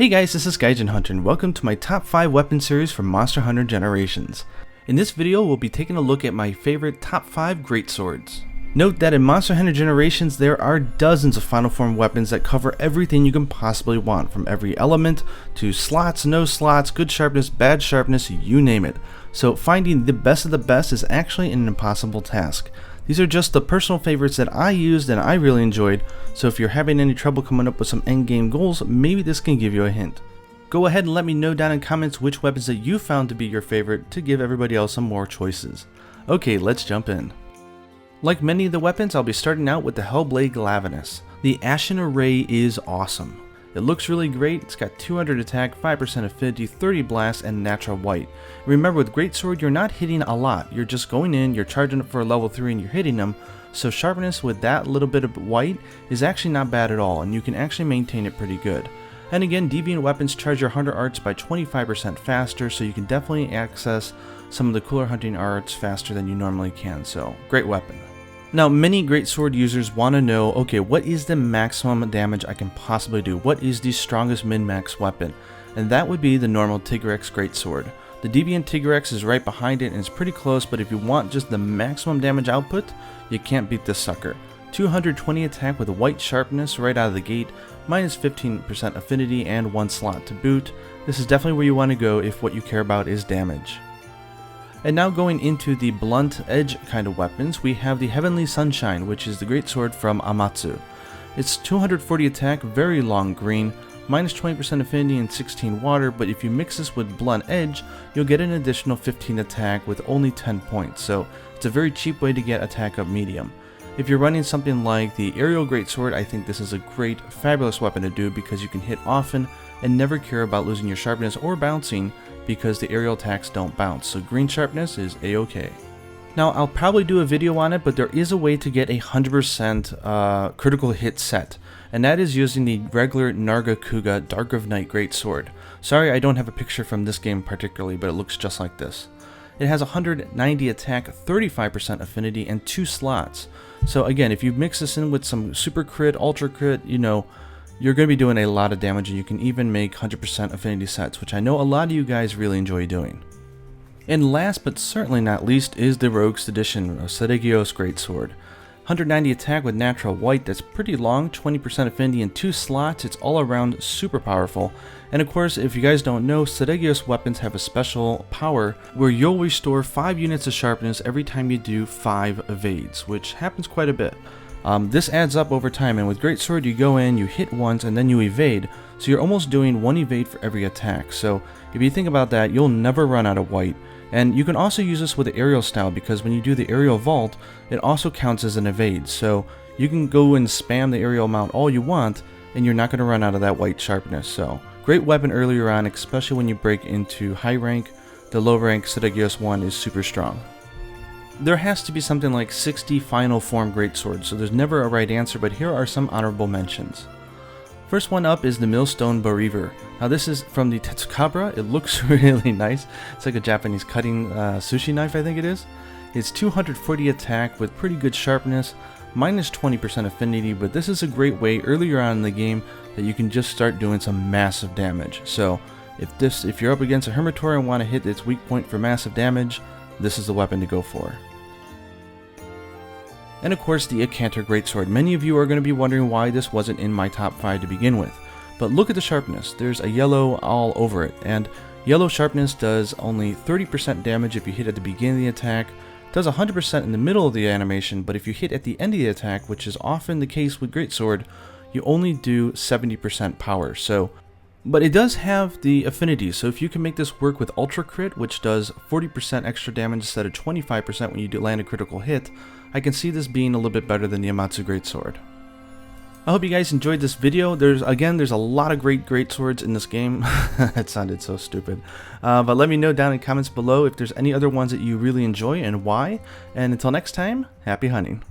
Hey guys, this is Gaijin Hunter and welcome to my top 5 weapon series from Monster Hunter Generations. In this video, we'll be taking a look at my favorite top 5 greatswords. Note that in Monster Hunter Generations, there are dozens of final form weapons that cover everything you can possibly want, from every element to slots, no slots, good sharpness, bad sharpness, you name it. So finding the best of the best is actually an impossible task. These are just the personal favorites that I used and I really enjoyed, so if you're having any trouble coming up with some endgame goals, maybe this can give you a hint. Go ahead and let me know down in comments which weapons that you found to be your favorite to give everybody else some more choices. Okay, let's jump in. Like many of the weapons, I'll be starting out with the Hellblade Glavenus. The Ashen Array is awesome. It looks really great. It's got 200 attack, 5% affinity, 30 blast, and natural white. Remember, with Greatsword, you're not hitting a lot. You're just going in, you're charging up for a level 3 and you're hitting them. So sharpness with that little bit of white is actually not bad at all, and you can actually maintain it pretty good. And again, Deviant weapons charge your hunter arts by 25% faster, so you can definitely access some of the cooler hunting arts faster than you normally can, so great weapon. Now, many greatsword users want to know, okay, what is the maximum damage I can possibly do? What is the strongest min-max weapon? And that would be the normal Tigrex greatsword. The Deviant Tigrex is right behind it and it's pretty close, but if you want just the maximum damage output, you can't beat this sucker. 220 attack with a white sharpness right out of the gate, minus 15% affinity and 1 slot to boot. This is definitely where you want to go if what you care about is damage. And now going into the blunt edge kind of weapons, we have the Heavenly Sunshine, which is the greatsword from Amatsu. It's 240 attack, very long green, minus 20% affinity and 16 water, but if you mix this with blunt edge, you'll get an additional 15 attack with only 10 points, so it's a very cheap way to get attack up medium. If you're running something like the Aerial Greatsword, I think this is a great, fabulous weapon to do because you can hit often and never care about losing your sharpness or bouncing because the aerial attacks don't bounce, so green sharpness is a-okay. Now, I'll probably do a video on it, but there is a way to get a 100% critical hit set, and that is using the regular Nargacuga Dark of Night Greatsword. Sorry, I don't have a picture from this game particularly, but it looks just like this. It has 190 attack, 35% affinity, and 2 slots. So again, if you mix this in with some super crit, ultra crit, you know, you're going to be doing a lot of damage, and you can even make 100% affinity sets, which I know a lot of you guys really enjoy doing. And last but certainly not least is the Rogue Sedition, a Sedition Greatsword. 190 attack with natural white, that's pretty long, 20% affinity and 2 slots, it's all around super powerful. And of course, if you guys don't know, Sedition weapons have a special power where you'll restore 5 units of sharpness every time you do 5 evades, which happens quite a bit. This adds up over time, and with Greatsword you go in, you hit once, and then you evade, so you're almost doing 1 evade for every attack. So if you think about that, you'll never run out of white. And you can also use this with the aerial style, because when you do the aerial vault, it also counts as an evade. So you can go and spam the aerial mount all you want, and you're not going to run out of that white sharpness. So great weapon earlier on, especially when you break into high rank. The low rank Sedition one is super strong. There has to be something like 60 final form greatswords, so there's never a right answer, but here are some honorable mentions. First one up is the Millstone Bereaver. Now this is from the Tetsukabra. It looks really nice. It's like a Japanese cutting sushi knife, I think it is. It's 240 attack with pretty good sharpness, minus 20% affinity, but this is a great way earlier on in the game that you can just start doing some massive damage. So if you're up against a Hermitory and want to hit its weak point for massive damage, this is the weapon to go for. And of course, the Akantor Greatsword. Many of you are going to be wondering why this wasn't in my top 5 to begin with. But look at the sharpness. There's a yellow all over it. And yellow sharpness does only 30% damage if you hit at the beginning of the attack. Does 100% in the middle of the animation, but if you hit at the end of the attack, which is often the case with Greatsword, you only do 70% power. But it does have the affinity, so if you can make this work with Ultra Crit, which does 40% extra damage instead of 25% when you land a critical hit, I can see this being a little bit better than the Amatsu Greatsword. I hope you guys enjoyed this video. There's a lot of great greatswords in this game. That sounded so stupid. But let me know down in the comments below if there's any other ones that you really enjoy and why. And until next time, happy hunting.